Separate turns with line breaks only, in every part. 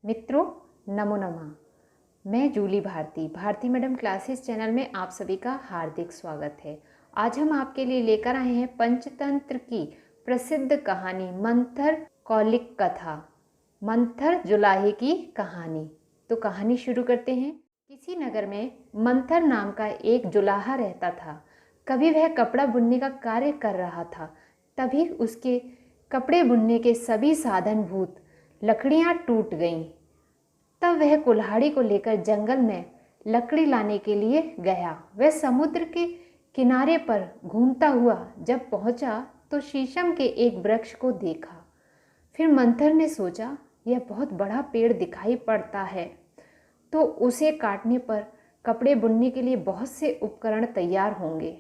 मित्रों, नमो नमः। मैं Julie Bharti madam classes channel में आप सभी का हार्दिक स्वागत है। आज हम आपके लिए लेकर आए हैं पंचतंत्र की प्रसिद्ध कहानी मंथर कौलिक कथा, मंथर जुलाहे की कहानी। तो कहानी शुरू करते हैं। किसी नगर में मंथर नाम का एक जुलाहा रहता था। कभी वह कपड़ा बुनने का कार्य कर रहा था, तभी उसके कपड़े बुनने के सभी साधनभूत लकड़ियां टूट गईं। तब वह कुल्हाड़ी को लेकर जंगल में लकड़ी लाने के लिए गया। वह समुद्र के किनारे पर घूमता हुआ जब पहुंचा तो शीशम के एक वृक्ष को देखा। फिर मंथर ने सोचा, यह बहुत बड़ा पेड़ दिखाई पड़ता है, तो उसे काटने पर कपड़े बुनने के लिए बहुत से उपकरण तैयार होंगे।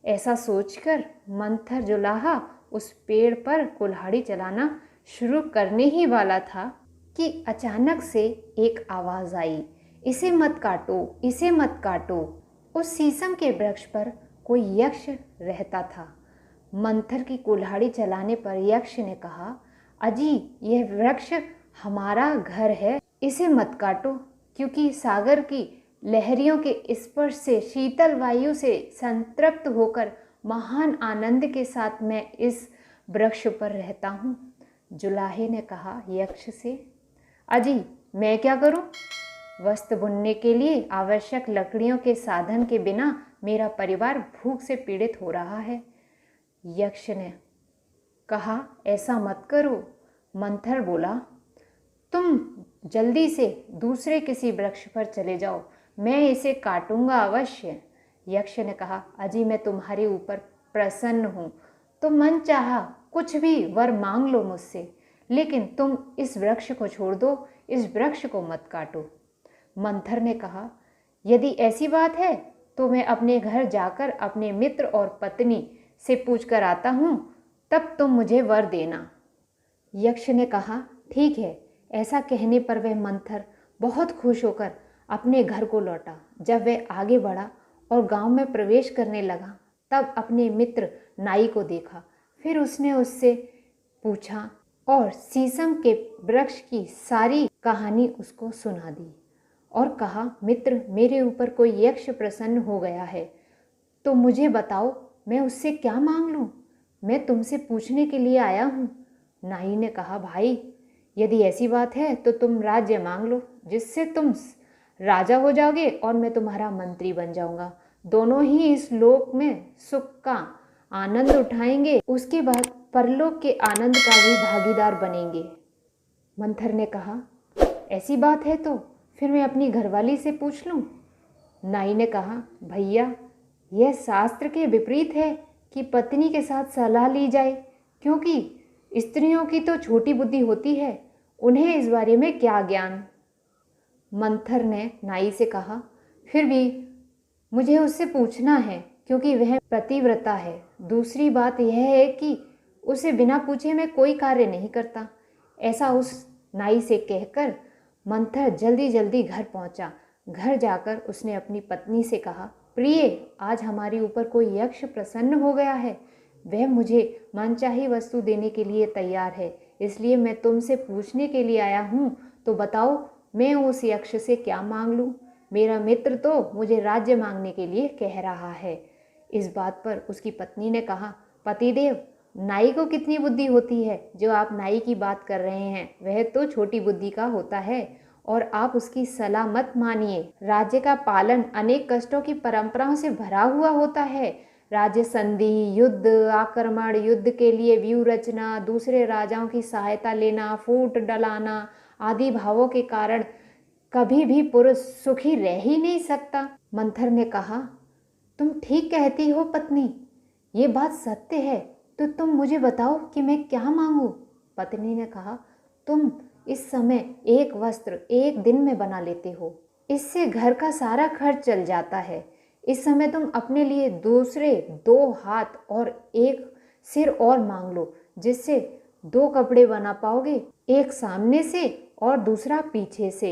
ऐसा सोचकर मंथर जुलाहा उस पेड़ पर कुल्हाड़ी चलाना शुरू करने ही वाला था कि अचानक से एक आवाज़ आई, इसे मत काटो, इसे मत काटो। उस शीशम के वृक्ष पर कोई यक्ष रहता था। मंथर की कुल्हाड़ी चलाने पर यक्ष ने कहा, अजी, यह वृक्ष हमारा घर है, इसे मत काटो, क्योंकि सागर की लहरियों के स्पर्श से, शीतल वायु से संतृप्त होकर महान आनंद के साथ मैं इस वृक्ष पर रहता हूँ। जुलाहे ने कहा यक्ष से, अजी, मैं क्या करूं? वस्त्र बुनने के लिए आवश्यक लकड़ियों के साधन के बिना मेरा परिवार भूख से पीड़ित हो रहा है। यक्ष ने कहा, ऐसा मत करो। मंथर बोला, तुम जल्दी से दूसरे किसी वृक्ष पर चले जाओ, मैं इसे काटूंगा अवश्य। यक्ष ने कहा, अजी, मैं तुम्हारे ऊपर प्रसन्न हूँ, तो मन चाहा कुछ भी वर मांग लो मुझसे, लेकिन तुम इस वृक्ष को छोड़ दो, इस वृक्ष को मत काटो। मंथर ने कहा, यदि ऐसी बात है तो मैं अपने घर जाकर अपने मित्र और पत्नी से पूछ कर आता हूँ, तब तुम मुझे वर देना। यक्ष ने कहा, ठीक है। ऐसा कहने पर वह मंथर बहुत खुश होकर अपने घर को लौटा। जब वह आगे बढ़ा और गांव में प्रवेश करने लगा, तब अपने मित्र नाई को देखा। फिर उसने उससे पूछा और शीशम के वृक्ष की सारी कहानी उसको सुना दी और कहा, मित्र, मेरे ऊपर कोई यक्ष प्रसन्न हो गया है, तो मुझे बताओ मैं उससे क्या मांग लूँ? मैं तुमसे पूछने के लिए आया हूँ। नाई ने कहा, भाई, यदि ऐसी बात है तो तुम राज्य मांग लो, जिससे तुम राजा हो जाओगे और मैं तुम्हारा मंत्री बन जाऊंगा। दोनों ही इस लोक में सुख का आनंद उठाएंगे, उसके बाद परलोक के आनंद का भी भागीदार बनेंगे। मंथर ने कहा, ऐसी बात है तो फिर मैं अपनी घरवाली से पूछ लूं। नाई ने कहा, भैया, यह शास्त्र के विपरीत है कि पत्नी के साथ सलाह ली जाए, क्योंकि स्त्रियों की तो छोटी बुद्धि होती है, उन्हें इस बारे में क्या ज्ञान। मंथर ने नाई से कहा, फिर भी मुझे उससे पूछना है, क्योंकि वह पतिव्रता है। दूसरी बात यह है कि उसे बिना पूछे मैं कोई कार्य नहीं करता। ऐसा उस नाई से कहकर मंथर जल्दी जल्दी घर पहुंचा। घर जाकर उसने अपनी पत्नी से कहा, प्रिय, आज हमारे ऊपर कोई यक्ष प्रसन्न हो गया है। वह मुझे मनचाही वस्तु देने के लिए तैयार है, इसलिए मैं तुमसे पूछने के लिए आया हूँ। तो बताओ, मैं उस यक्ष से क्या मांग लूँ? मेरा मित्र तो मुझे राज्य मांगने के लिए कह रहा है। इस बात पर उसकी पत्नी ने कहा, पतिदेव, नाई को कितनी बुद्धि होती है? जो आप नाई की बात कर रहे हैं वह तो छोटी बुद्धि का होता है, और आप उसकी सलाह मत मानिए। राज्य का पालन अनेक कष्टों की परंपराओं से भरा हुआ होता है। राज्य संधि, युद्ध, आक्रमण, युद्ध के लिए व्यूह रचना, दूसरे राजाओं की सहायता लेना, फूट डलाना आदि भावों के कारण कभी भी पुरुष सुखी रह ही नहीं सकता। मंथर ने कहा, तुम ठीक कहती हो पत्नी, ये बात सत्य है, तो तुम मुझे बताओ कि मैं क्या मांगू? पत्नी ने कहा, तुम इस समय एक वस्त्र एक दिन में बना लेते हो, इससे घर का सारा खर्च चल जाता है। इस समय तुम अपने लिए दूसरे 2 हाथ और एक सिर और मांग लो, जिससे 2 कपड़े बना पाओगे, एक सामने से और दूसरा पीछे से।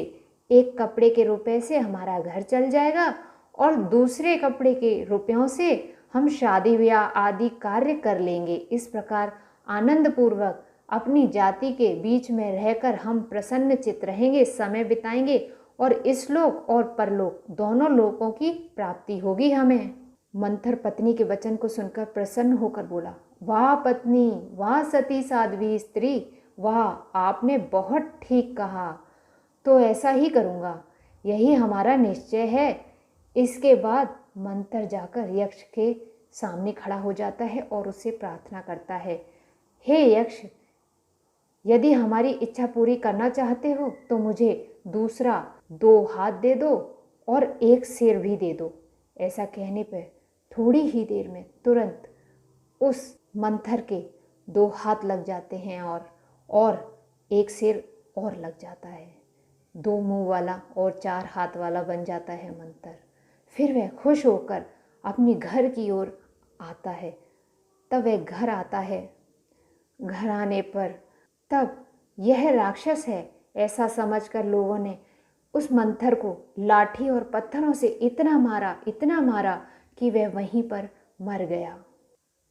एक कपड़े के रुपए से हमारा घर चल जाएगा और दूसरे कपड़े के रुपयों से हम शादी ब्याह आदि कार्य कर लेंगे। इस प्रकार आनंद पूर्वक अपनी जाति के बीच में रहकर हम प्रसन्न चित्त रहेंगे, समय बिताएंगे और इस लोक और परलोक दोनों लोकों की प्राप्ति होगी हमें। मंथर पत्नी के वचन को सुनकर प्रसन्न होकर बोला, वाह पत्नी, वाह सती साध्वी स्त्री, वाह, आपने बहुत ठीक कहा। तो ऐसा ही करूँगा, यही हमारा निश्चय है। इसके बाद मंथर जाकर यक्ष के सामने खड़ा हो जाता है और उससे प्रार्थना करता है, हे यक्ष, यदि हमारी इच्छा पूरी करना चाहते हो तो मुझे दूसरा 2 हाथ दे दो और 1 सिर भी दे दो। ऐसा कहने पर थोड़ी ही देर में तुरंत उस मंथर के 2 हाथ लग जाते हैं और 1 सिर और लग जाता है। 2 मुंह वाला और 4 हाथ वाला बन जाता है मंथर। फिर वह खुश होकर अपने घर की ओर आता है। तब वह घर आता है। घर आने पर तब यह राक्षस है ऐसा समझकर लोगों ने उस मंथर को लाठी और पत्थरों से इतना मारा कि वह वहीं पर मर गया।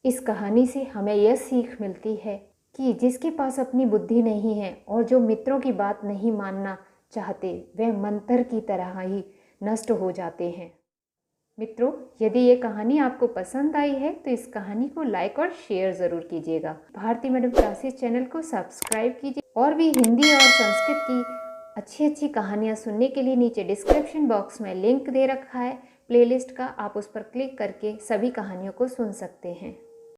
इस कहानी से हमें यह सीख मिलती है कि जिसके पास अपनी बुद्धि नहीं है और जो मित्रों की बात नहीं मानना चाहते, वह मंथर की तरह ही नष्ट हो जाते हैं। मित्रों, यदि ये कहानी आपको पसंद आई है तो इस कहानी को लाइक और शेयर ज़रूर कीजिएगा। भारती मैडम क्लासेस चैनल को सब्सक्राइब कीजिए और भी हिंदी और संस्कृत की अच्छी अच्छी कहानियाँ सुनने के लिए नीचे डिस्क्रिप्शन बॉक्स में लिंक दे रखा है प्लेलिस्ट का, आप उस पर क्लिक करके सभी कहानियों को सुन सकते हैं।